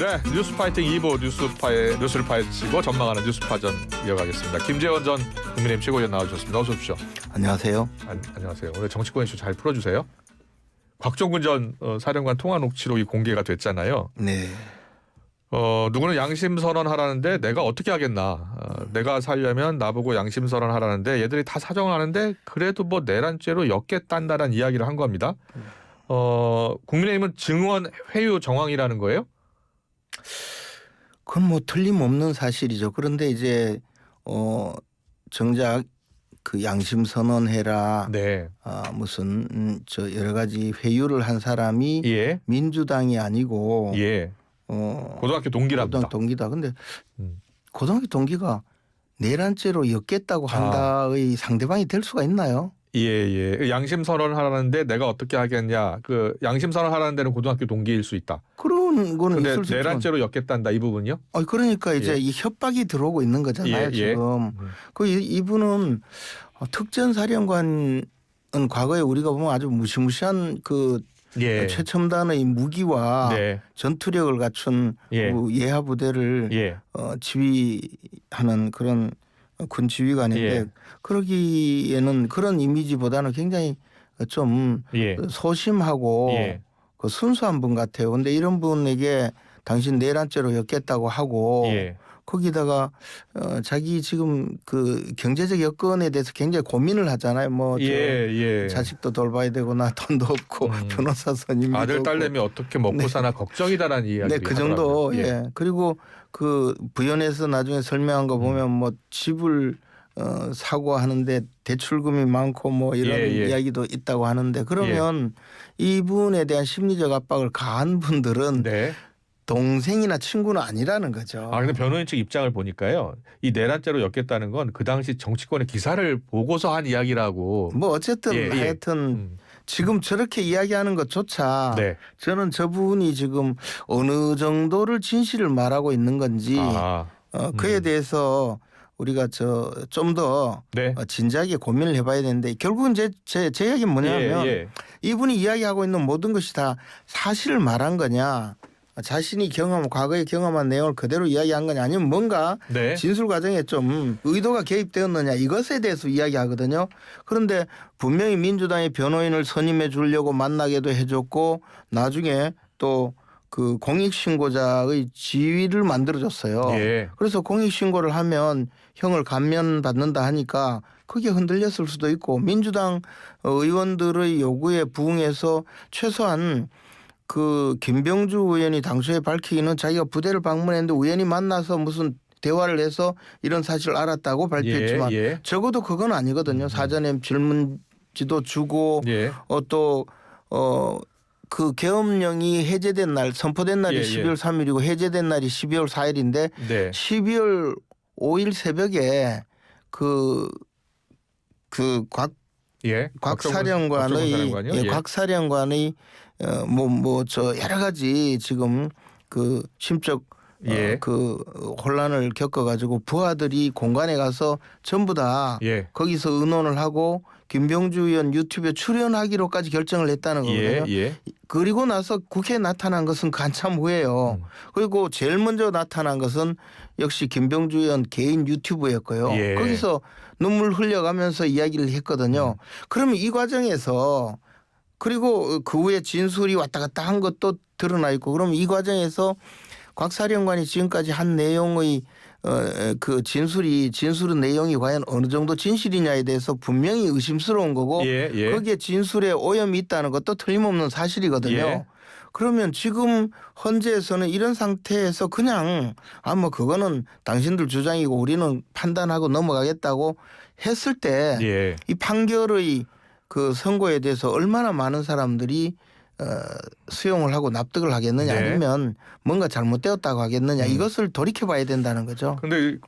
네, 뉴스파이팅 2부 뉴스를 파헤치고 전망하는 뉴스파전 이어가겠습니다. 김재원 전 국민의힘 최고위원 나와주셨습니다. 어서 오십시오. 안녕하세요. 안녕하세요. 오늘 정치권 이슈 잘 풀어주세요. 곽종근 전 사령관 통화 녹취록이 공개가 됐잖아요. 네. 누구는 양심 선언하라는데 내가 어떻게 하겠나. 내가 살려면 나보고 양심 선언하라는데 얘들이 다 사정을 하는데 그래도 뭐 내란죄로 엮겠단다는 이야기를 한 겁니다. 국민의힘은 증언 회유 정황이라는 거예요? 그건 뭐 틀림없는 사실이죠. 그런데 이제 정작 그 양심 선언해라. 네. 무슨 저 여러 가지 회유를 한 사람이 예. 민주당이 아니고 예. 고등학교 동기랍니다. 고등학교 동기다. 근데 고등학교 동기가 내란죄로 엮겠다고 한다의 상대방이 될 수가 있나요? 예. 양심 선언을 하라는데 내가 어떻게 하겠냐. 그 양심 선언 하라는 데는 고등학교 동기일 수 있다. 그런 거는 있을 수 있지만. 내란죄로 엮겠단다 이 부분이요? 그러니까 이제 예. 이 협박이 들어오고 있는 거잖아요. 지금. 이분은 특전사령관은 과거에 우리가 보면 아주 무시무시한 그 최첨단의 무기와 네. 전투력을 갖춘 예하 부대를 지휘하는 그런 군 지휘관인데 그러기에는 그런 이미지보다는 굉장히 좀 소심하고 그 순수한 분 같아요. 그런데 이런 분에게 당신 내란죄로 엮겠다고 하고 거기다가 자기 지금 그 경제적 여건에 대해서 굉장히 고민을 하잖아요. 뭐 자식도 돌봐야 되고 나 돈도 없고 변호사 선임도 아들 딸내미 어떻게 먹고 사나 걱정이다라는 이야기. 네, 그 정도. 그리고 그 부연해서 나중에 설명한 거 보면 뭐 집을 사고 하는데 대출금이 많고 뭐 이런 이야기도 있다고 하는데 그러면 이분에 대한 심리적 압박을 가한 분들은 동생이나 친구는 아니라는 거죠. 근데 변호인 측 입장을 보니까요. 이 내란죄로 엮겠다는 건 그 당시 정치권의 기사를 보고서 한 이야기라고. 뭐 어쨌든 하여튼 지금 저렇게 이야기하는 것조차 저는 저분이 지금 어느 정도를 진실을 말하고 있는 건지 그에 대해서 우리가 좀 더 진지하게 고민을 해봐야 되는데 결국은 제 이야기는 뭐냐면 이분이 이야기하고 있는 모든 것이 다 사실을 말한 거냐 자신이 과거에 경험한 내용을 그대로 이야기한 거냐 아니면 뭔가 진술 과정에 좀 의도가 개입되었느냐 이것에 대해서 이야기하거든요. 그런데 분명히 민주당의 변호인을 선임해 주려고 만나게도 해줬고 나중에 또 그 공익신고자의 지위를 만들어줬어요. 그래서 공익신고를 하면 형을 감면받는다 하니까 크게 흔들렸을 수도 있고 민주당 의원들의 요구에 부응해서 최소한 그 김병주 의원이 당시에 밝히기는 자기가 부대를 방문했는데 우연히 만나서 무슨 대화를 해서 이런 사실을 알았다고 발표했지만 적어도 그건 아니거든요. 사전에 질문지도 주고 그 계엄령이 해제된 날 선포된 날이 12월 3일이고 해제된 날이 12월 4일인데 12월 5일 새벽에 곽 사령관의 여러 가지 지금 그 심적 그 혼란을 겪어가지고 부하들이 공간에 가서 전부 다 거기서 의논을 하고 김병주 의원 유튜브에 출연하기로까지 결정을 했다는 거거든요. 그리고 나서 국회에 나타난 것은 한참 후에요. 그리고 제일 먼저 나타난 것은 역시 김병주 의원 개인 유튜브였고요. 거기서 눈물 흘려가면서 이야기를 했거든요. 그러면 이 과정에서 그리고 그 후에 진술이 왔다 갔다 한 것도 드러나 있고 그러면 이 과정에서 곽 사령관이 지금까지 한 내용의 그 진술의 내용이 과연 어느 정도 진실이냐에 대해서 분명히 의심스러운 거고 거기에 진술에 오염이 있다는 것도 틀림없는 사실이거든요. 그러면 지금 헌재에서는 이런 상태에서 그냥 뭐 그거는 당신들 주장이고 우리는 판단하고 넘어가겠다고 했을 때 이 판결의 그 선고에 대해서 얼마나 많은 사람들이 수용을 하고 납득을 하겠느냐 아니면 뭔가 잘못되었다고 하겠느냐 이것을 돌이켜봐야 된다는 거죠. 그런데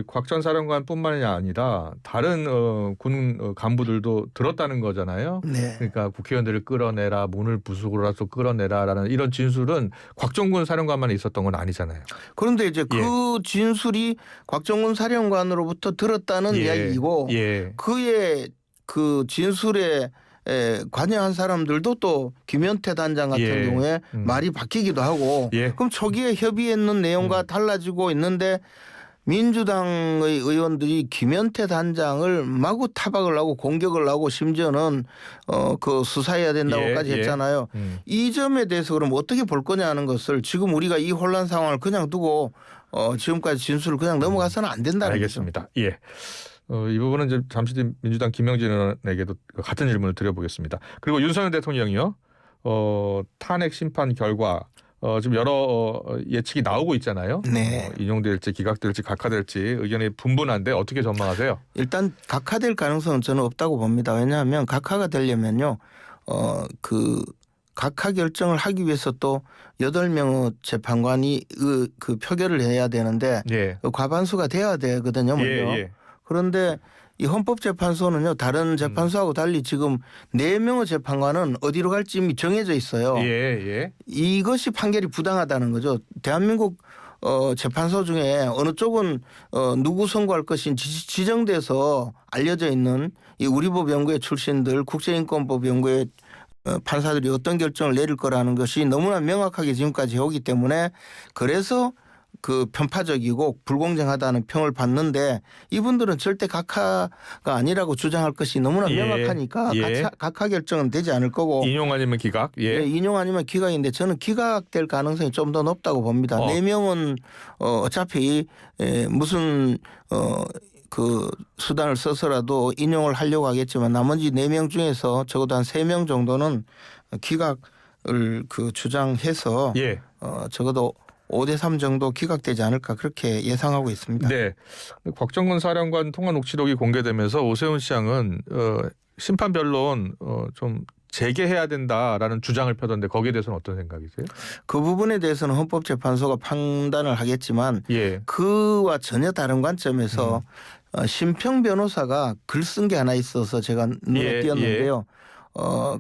곽 전 사령관뿐만이 아니라 다른 군 간부들도 들었다는 거잖아요. 그러니까 국회의원들을 끌어내라 문을 부수고라도 끌어내라라는 이런 진술은 곽종근 사령관만 있었던 건 아니잖아요. 그런데 이제 그 진술이 곽종근 사령관으로부터 들었다는 이야기이고 그의 그 진술에 관여한 사람들도 또 김현태 단장 같은 예. 경우에 말이 바뀌기도 하고 예. 그럼 초기에 협의했는 내용과 달라지고 있는데 민주당의 의원들이 김현태 단장을 마구 타박을 하고 공격을 하고 심지어는 그 수사해야 된다고까지 예. 했잖아요. 이 점에 대해서 그럼 어떻게 볼 거냐 하는 것을 지금 우리가 이 혼란 상황을 그냥 두고 지금까지 진술을 그냥 넘어가서는 안 된다는 알겠습니다. 거죠. 예. 이 부분은 이제 잠시 뒤 민주당 김영진 의원에게도 같은 질문을 드려보겠습니다. 그리고 윤석열 대통령이요. 탄핵 심판 결과 지금 여러 예측이 나오고 있잖아요. 네. 인용될지 기각될지 각하될지 의견이 분분한데 어떻게 전망하세요? 일단 각하될 가능성은 저는 없다고 봅니다. 왜냐하면 각하가 되려면요. 그 각하 결정을 하기 위해서 또 8명의 재판관이 그 표결을 해야 되는데 예. 과반수가 돼야 되거든요. 먼저. 예. 그런데 이 헌법재판소는요. 다른 재판소하고 달리 지금 4명의 재판관은 어디로 갈지 이미 정해져 있어요. 예. 이것이 판결이 부당하다는 거죠. 대한민국 재판소 중에 어느 쪽은 누구 선고할 것인지 지정돼서 알려져 있는 이 우리법 연구회 출신들 국제인권법 연구회 판사들이 어떤 결정을 내릴 거라는 것이 너무나 명확하게 지금까지 해오기 때문에 그래서 그 편파적이고 불공정하다는 평을 받는데 이분들은 절대 각하가 아니라고 주장할 것이 너무나 명확하니까 각하 결정은 되지 않을 거고 인용 아니면 기각? 예. 네, 인용 아니면 기각인데 저는 기각될 가능성이 좀 더 높다고 봅니다. 4명은 어차피 무슨 그 수단을 써서라도 인용을 하려고 하겠지만 나머지 4명 중에서 적어도 한 3명 정도는 기각을 그 주장해서 적어도 5대3 정도 기각되지 않을까 그렇게 예상하고 있습니다. 네. 곽정근 사령관 통화 녹취록이 공개되면서 오세훈 시장은 심판 변론 좀 재개해야 된다라는 주장을 펴던데 거기에 대해서는 어떤 생각이세요? 그 부분에 대해서는 헌법재판소가 판단을 하겠지만 그와 전혀 다른 관점에서 심평 변호사가 글 쓴 게 하나 있어서 제가 눈에 띄었는데요.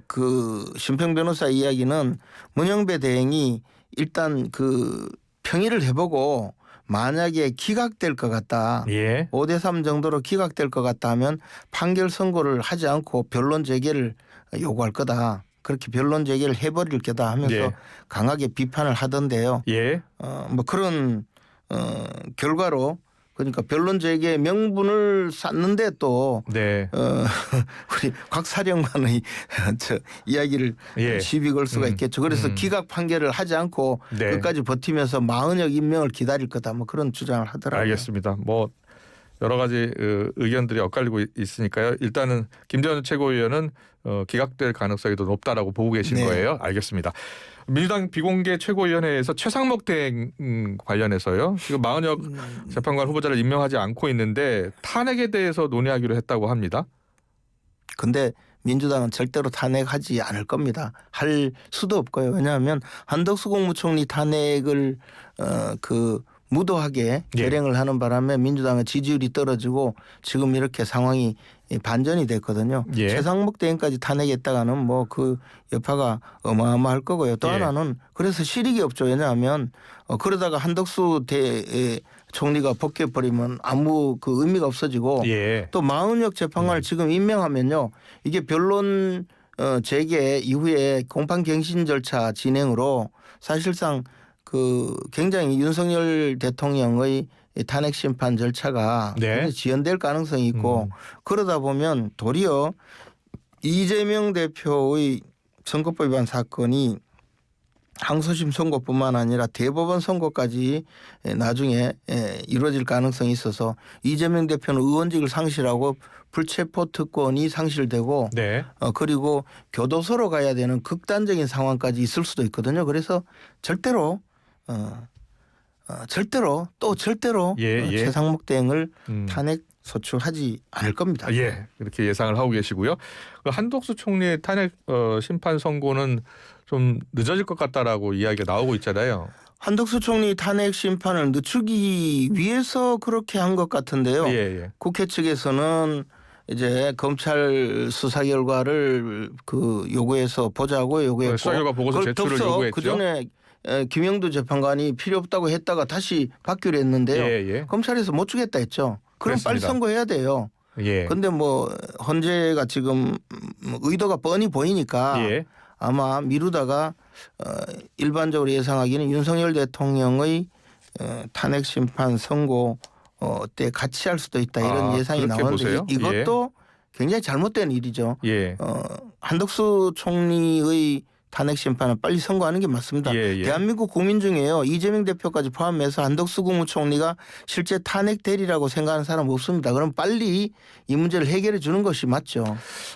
그 심평 변호사 이야기는 문영배 대행이 일단 그 평의를 해보고 만약에 기각될 것 같다. 5대3 정도로 기각될 것 같다 하면 판결 선고를 하지 않고 변론 재개를 요구할 거다. 그렇게 변론 재개를 해버릴 거다 하면서 강하게 비판을 하던데요. 뭐 그런 결과로 그러니까 변론 재개 명분을 쌓는데 또 우리 곽 사령관의 저 이야기를 시비 걸 수가 있겠죠. 그래서 기각 판결을 하지 않고 끝까지 버티면서 40여 인명을 기다릴 거다. 뭐 그런 주장을 하더라고요. 알겠습니다. 뭐 여러 가지 의견들이 엇갈리고 있으니까요. 일단은 김재원 최고위원은 기각될 가능성이 더 높다라고 보고 계신 거예요. 알겠습니다. 민주당 비공개 최고위원회에서 최상목 대행 관련해서요. 지금 마은혁 재판관 후보자를 임명하지 않고 있는데 탄핵에 대해서 논의하기로 했다고 합니다. 근데 민주당은 절대로 탄핵하지 않을 겁니다. 할 수도 없고요. 왜냐하면 한덕수 국무총리 탄핵을 무도하게 결행을 하는 바람에 민주당의 지지율이 떨어지고 지금 이렇게 상황이 반전이 됐거든요. 최상목 대행까지 탄핵했다가는 뭐 그 여파가 어마어마할 거고요. 또 하나는 그래서 실익이 없죠. 왜냐하면 그러다가 한덕수 총리가 복귀해버리면 아무 그 의미가 없어지고 또 마은혁 재판관을 지금 임명하면요. 이게 변론 재개 이후에 공판갱신 절차 진행으로 사실상 그 굉장히 윤석열 대통령의 탄핵 심판 절차가 지연될 가능성이 있고 그러다 보면 도리어 이재명 대표의 선거법 위반 사건이 항소심 선고뿐만 아니라 대법원 선고까지 나중에 이루어질 가능성이 있어서 이재명 대표는 의원직을 상실하고 불체포 특권이 상실되고 그리고 교도소로 가야 되는 극단적인 상황까지 있을 수도 있거든요. 그래서 절대로 최상목 대행을 탄핵 소추하지 않을 겁니다. 그렇게 예상을 하고 계시고요. 그 한덕수 총리의 탄핵 심판 선고는 좀 늦어질 것 같다라고 이야기가 나오고 있잖아요. 한덕수 총리 탄핵 심판을 늦추기 위해서 그렇게 한 것 같은데요. 국회 측에서는 이제 검찰 수사 결과를 그 요구해서 보자고 요구했고 수사 결과 보고서 제출을 요구했죠. 그전에 김영두 재판관이 필요 없다고 했다가 다시 받기로 했는데요. 검찰에서 못 주겠다 했죠. 그럼 그랬습니다. 빨리 선고해야 돼요. 예. 근데 뭐 헌재가 지금 의도가 뻔히 보이니까 예. 아마 미루다가 일반적으로 예상하기는 윤석열 대통령의 탄핵 심판 선고 때 같이 할 수도 있다 이런 예상이 그렇게 나오는데 보세요? 이것도 굉장히 잘못된 일이죠. 예. 한덕수 총리의 탄핵 심판은 빨리 선고하는 게 맞습니다. 예, 예. 대한민국 국민 중에요. 이재명 대표까지 포함해서 한덕수 국무총리가 실제 탄핵 대리라고 생각하는 사람 없습니다. 그럼 빨리 이 문제를 해결해 주는 것이 맞죠.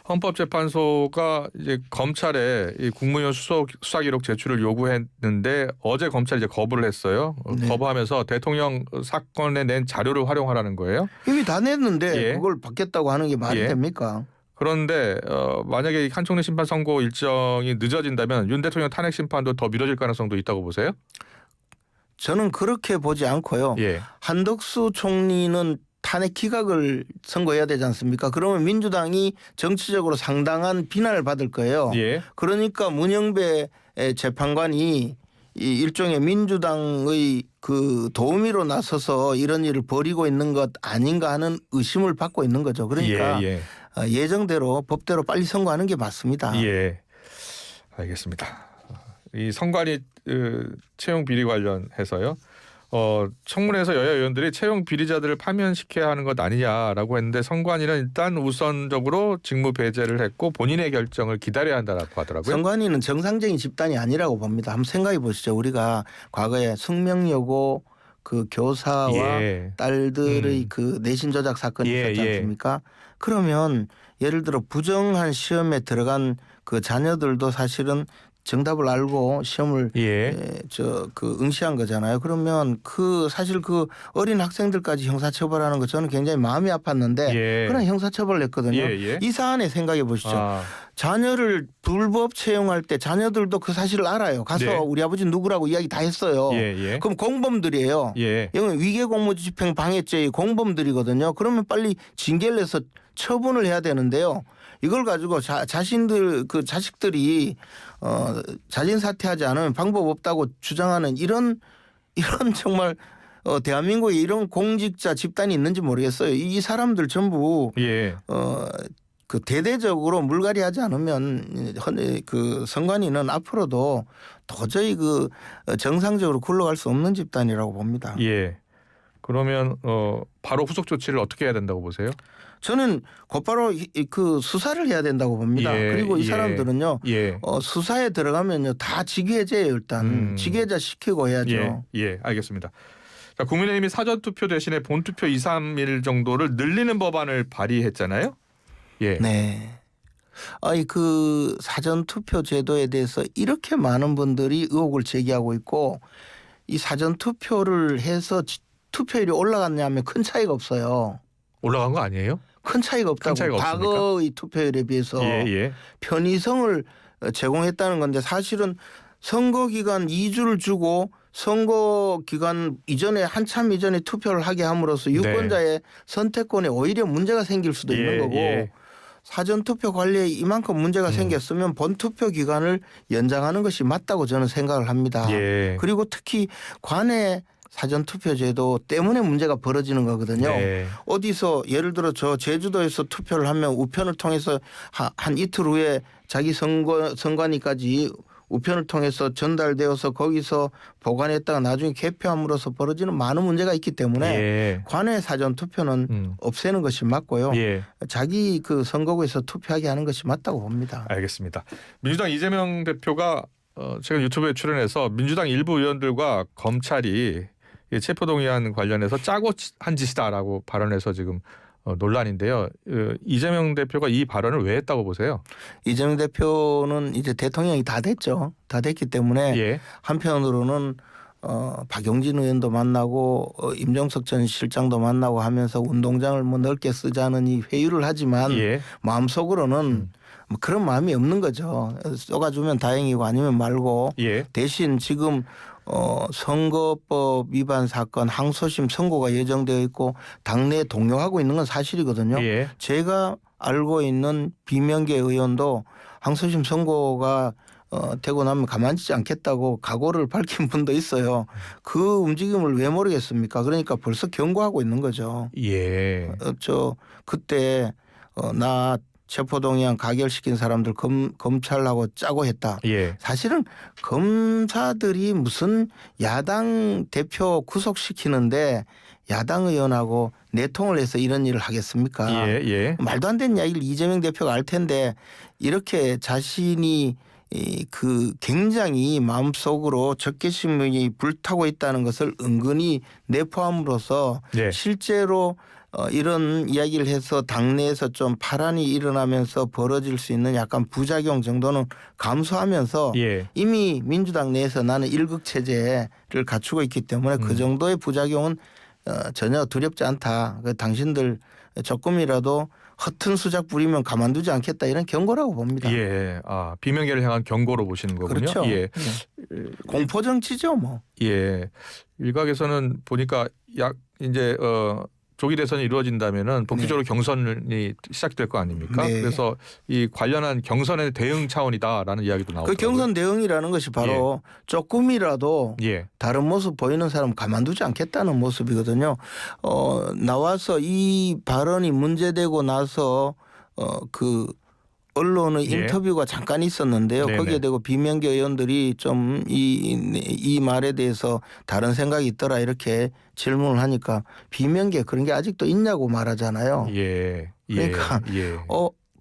헌법재판소가 이제 검찰에 이 국무위원 수사 기록 제출을 요구했는데 어제 검찰이 이제 거부를 했어요. 네. 거부하면서 대통령 사건에 낸 자료를 활용하라는 거예요. 이미 다 냈는데 예. 그걸 받겠다고 하는 게 말이 예. 됩니까? 그런데 만약에 한 총리 심판 선고 일정이 늦어진다면 윤 대통령 탄핵 심판도 더 미뤄질 가능성도 있다고 보세요? 저는 그렇게 보지 않고요. 예. 한덕수 총리는 탄핵 기각을 선고해야 되지 않습니까? 그러면 민주당이 정치적으로 상당한 비난을 받을 거예요. 예. 그러니까 문영배 재판관이 이 일종의 민주당의 그 도우미로 나서서 이런 일을 벌이고 있는 것 아닌가 하는 의심을 받고 있는 거죠. 그러니까 예정대로 법대로 빨리 선고하는 게 맞습니다. 예, 알겠습니다. 이 선관위 채용 비리 관련해서요. 청문회에서 여야 의원들이 채용 비리자들을 파면시켜야 하는 것 아니냐라고 했는데 선관위는 일단 우선적으로 직무 배제를 했고 본인의 결정을 기다려야 한다라고 하더라고요. 선관위는 정상적인 집단이 아니라고 봅니다. 한번 생각해 보시죠. 우리가 과거에 숙명여고 그 교사와 딸들의 그 내신 조작 사건이 있었지 않습니까? 그러면 예를 들어 부정한 시험에 들어간 그 자녀들도 사실은 정답을 알고 시험을 그 응시한 거잖아요. 그러면 그 사실 그 어린 학생들까지 형사처벌하는 거 저는 굉장히 마음이 아팠는데 그런 형사처벌을 했거든요. 이 사안에 생각해 보시죠. 자녀를 불법 채용할 때 자녀들도 그 사실을 알아요. 가서 우리 아버지 누구라고 이야기 다 했어요. 그럼 공범들이에요. 이건 위계 공무집행 방해죄의 공범들이거든요. 그러면 빨리 징계를 내서 처분을 해야 되는데요. 이걸 가지고 자신들 그 자식들이 자진 사퇴하지 않으면 방법 없다고 주장하는 이런 정말 대한민국에 이런 공직자 집단이 있는지 모르겠어요. 이 사람들 전부 그 대대적으로 물갈이하지 않으면 그 선관위는 앞으로도 도저히 그 정상적으로 굴러갈 수 없는 집단이라고 봅니다. 예. 그러면 바로 후속 조치를 어떻게 해야 된다고 보세요? 저는 곧바로 그 수사를 해야 된다고 봅니다. 그리고 이 사람들은요 수사에 들어가면요 다 직위해제예요. 일단 직위해제 시키고 해야죠. 예, 알겠습니다. 자, 국민의힘이 사전투표 대신에 본투표 2, 3일 정도를 늘리는 법안을 발의했잖아요. 네. 그 사전투표 제도에 대해서 이렇게 많은 분들이 의혹을 제기하고 있고 이 사전투표를 해서 투표율이 올라갔냐면 큰 차이가 없어요. 올라간 거 아니에요? 큰 차이가 없다고. 과거의 투표율에 비해서 편의성을 제공했다는 건데 사실은 선거 기간 2주를 주고 선거 기간 이전에 한참 이전에 투표를 하게 함으로써 유권자의 선택권에 오히려 문제가 생길 수도 있는 거고 사전투표 관리에 이만큼 문제가 생겼으면 본투표 기간을 연장하는 것이 맞다고 저는 생각을 합니다. 그리고 특히 관내 사전투표제도 때문에 문제가 벌어지는 거거든요. 어디서 예를 들어 저 제주도에서 투표를 하면 우편을 통해서 한 이틀 후에 자기 선관위까지 우편을 통해서 전달되어서 거기서 보관했다가 나중에 개표함으로써 벌어지는 많은 문제가 있기 때문에 관내 사전투표는 없애는 것이 맞고요. 자기 그 선거구에서 투표하게 하는 것이 맞다고 봅니다. 알겠습니다. 민주당 이재명 대표가 최근 유튜브에 출연해서 민주당 일부 의원들과 검찰이 체포동의안 관련해서 짜고 한 짓이다라고 발언해서 지금 논란인데요. 이재명 대표가 이 발언을 왜 했다고 보세요? 이재명 대표는 이제 대통령이 다 됐죠. 다 됐기 때문에 한편으로는 박용진 의원도 만나고 임종석 전 실장도 만나고 하면서 운동장을 뭐 넓게 쓰자는 이 회유를 하지만 마음속으로는 뭐 그런 마음이 없는 거죠. 쏘가주면 다행이고 아니면 말고 대신 지금 선거법 위반 사건 항소심 선고가 예정되어 있고 당내에 동요하고 있는 건 사실이거든요. 제가 알고 있는 비명계 의원도 항소심 선고가 되고 나면 가만두지 않겠다고 각오를 밝힌 분도 있어요. 그 움직임을 왜 모르겠습니까? 그러니까 벌써 경고하고 있는 거죠. 예. 그때 나 체포동의안 가결시킨 사람들 검찰하고 짜고 했다. 예. 사실은 검사들이 무슨 야당 대표 구속시키는데 야당 의원하고 내통을 해서 이런 일을 하겠습니까? 예, 예. 말도 안 되는 이야기를 이재명 대표가 알 텐데 이렇게 자신이 그 굉장히 마음속으로 적개심이 불타고 있다는 것을 은근히 내포함으로써 예. 실제로 이런 이야기를 해서 당내에서 좀 파란이 일어나면서 벌어질 수 있는 약간 부작용 정도는 감수하면서 예. 이미 민주당 내에서 나는 일극 체제를 갖추고 있기 때문에 그 정도의 부작용은 전혀 두렵지 않다. 당신들 조금이라도 허튼 수작 부리면 가만두지 않겠다 이런 경고라고 봅니다. 예. 비명계를 향한 경고로 보시는 거군요. 그렇죠. 예. 공포 정치죠, 뭐. 예. 일각에서는 보니까 이제 조기 대선이 이루어진다면은 복귀적으로 경선이 시작될 거 아닙니까? 네. 그래서 이 관련한 경선의 대응 차원이다라는 이야기도 나오고. 그 경선 대응이라는 것이 바로 조금이라도 다른 모습 보이는 사람 가만두지 않겠다는 모습이거든요. 나와서 이 발언이 문제되고 나서 그 언론의 인터뷰가 잠깐 있었는데요. 네네. 거기에 대고 비명계 의원들이 좀 이 말에 대해서 다른 생각이 있더라 이렇게 질문을 하니까 비명계 그런 게 아직도 있냐고 말하잖아요. 예. 그러니까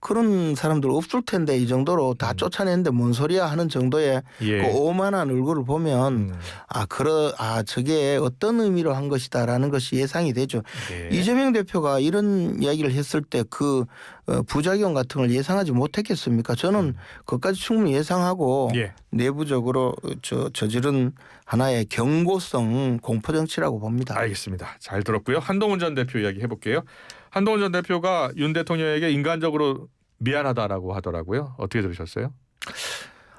그런 사람들 없을 텐데 이 정도로 다 쫓아내는데 뭔 소리야 하는 정도의 그 오만한 얼굴을 보면 저게 어떤 의미로 한 것이다라는 것이 예상이 되죠. 이재명 대표가 이런 이야기를 했을 때 그 부작용 같은 걸 예상하지 못했겠습니까? 저는 그것까지 충분히 예상하고 내부적으로 저지른 하나의 경고성 공포정치라고 봅니다. 알겠습니다. 잘 들었고요. 한동훈 전 대표 이야기 해볼게요. 한동훈 전 대표가 윤 대통령에게 인간적으로 미안하다라고 하더라고요. 어떻게 들으셨어요?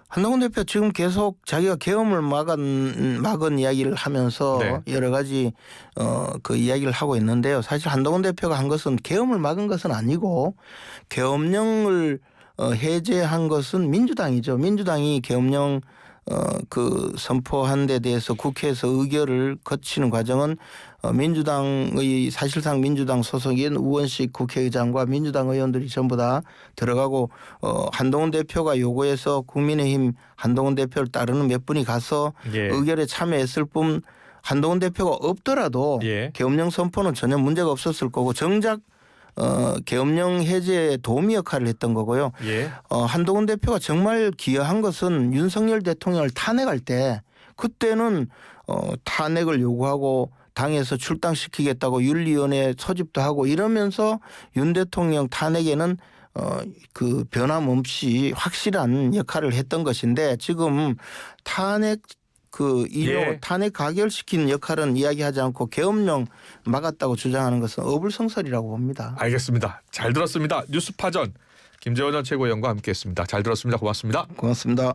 한동훈 대표 지금 계속 자기가 계엄을 막은 이야기를 하면서 여러 가지 그 이야기를 하고 있는데요. 사실 한동훈 대표가 한 것은 계엄을 막은 것은 아니고 계엄령을 해제한 것은 민주당이죠. 민주당이 계엄령 그 선포한 데 대해서 국회에서 의결을 거치는 과정은 민주당의 사실상 민주당 소속인 우원식 국회의장과 민주당 의원들이 전부 다 들어가고 한동훈 대표가 요구해서 국민의힘 한동훈 대표를 따르는 몇 분이 가서 의결에 참여했을 뿐 한동훈 대표가 없더라도 계엄령 선포는 전혀 문제가 없었을 거고 정작 계엄령 해제에 도움이 역할을 했던 거고요. 한동훈 대표가 정말 기여한 것은 윤석열 대통령을 탄핵할 때 그때는 탄핵을 요구하고 당에서 출당시키겠다고 윤리위원회 소집도 하고 이러면서 윤 대통령 탄핵에는 그 변함없이 확실한 역할을 했던 것인데 지금 탄핵 탄핵 가결시킨 역할은 이야기하지 않고 계엄령 막았다고 주장하는 것은 어불성설이라고 봅니다. 알겠습니다. 잘 들었습니다. 뉴스파전 김재원 전 최고위원과 함께했습니다. 잘 들었습니다. 고맙습니다. 고맙습니다.